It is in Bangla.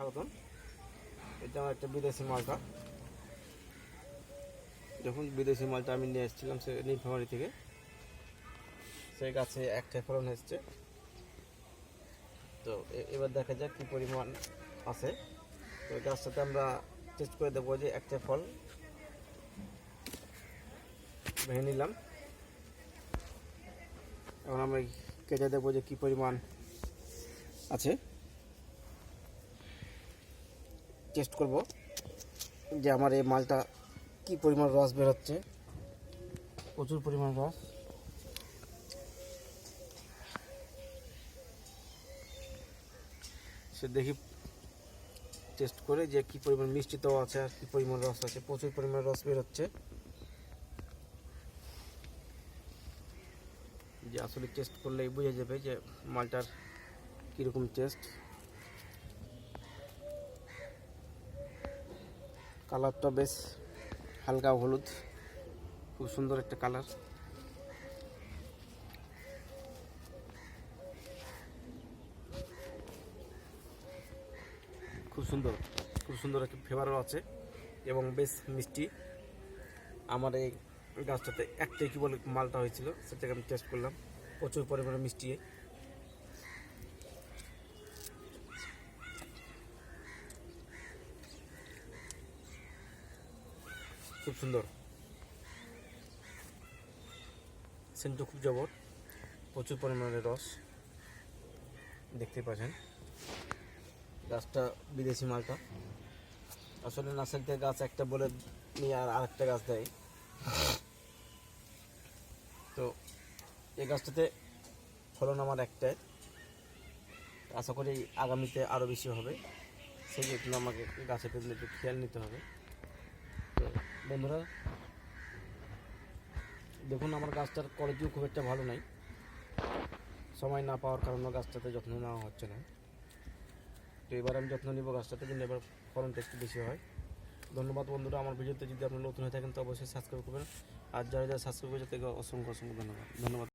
স্বাগতম। এটা আমার একটা বিদেশি মালটা। যখন বিদেশি মালটা আমি নিয়ে এসেছিলাম নীলফামারী থেকে, সেই গাছে একটা ফলন এসছে। তো এবার দেখা যাক কী পরিমাণ আছে। তো গাছটাতে আমরা টেস্ট করে দেবো যে একটা ফল ভেঙে নিলাম। এখন আমরা কেটে দেবো যে কী পরিমাণ আছে, টেস্ট করব যে আমার এই মালটা কি পরিমাণ রস বেরোচ্ছে। প্রচুর পরিমাণ রস। সে দেখি টেস্ট করে যে কি পরিমাণ মিষ্টিটাও আছে আর কি পরিমাণ রস আছে। প্রচুর পরিমাণ রস বেরোচ্ছে, যে আসলে টেস্ট করলেই বোঝা যাবে যে মালটার কীরকম টেস্ট। কালারটা বেশ হালকা হলুদ, খুব সুন্দর একটা কালার। খুব সুন্দর একটা ফ্লেভারও আছে এবং বেশ মিষ্টি। আমার এই গাছটাতে একটাই কি বলে মালটা হয়েছিল, সেটাকে আমি টেস্ট করলাম। প্রচুর পরিমাণে মিষ্টি, খুব সুন্দর, সেন্টও খুব জবর। প্রচুর পরিমাণে রস দেখতে পাচ্ছেন। গাছটা বিদেশি মালটা। আসলে নার্সারিতে গাছ একটা বলে নিয়ে আর আরেকটা গাছ দেয়। তো এই গাছটাতে ফলন আমার একটাই, আশা করি আগামীতে আরও বেশি হবে। সেই জন্য আমাকে গাছের প্রতি একটু খেয়াল নিতে হবে। তো বন্ধুরা দেখুন, আমার গাছটার কোয়ালিটিও খুব একটা ভালো নাই। সময় না পাওয়ার কারণে গাছটাতে যত্ন নেওয়া হচ্ছে না। তো এবার আমি যত্ন নিব গাছটাতে, কিন্তু এবার ফলনটা একটু বেশি হয়। ধন্যবাদ বন্ধুরা। আমার ভিডিওতে যদি আপনি নতুন হয়ে থাকেন তো অবশ্যই সাবস্ক্রাইব করবেন। আর যারা সাবস্ক্রাইব করে তাদেরকে অসংখ্য ধন্যবাদ।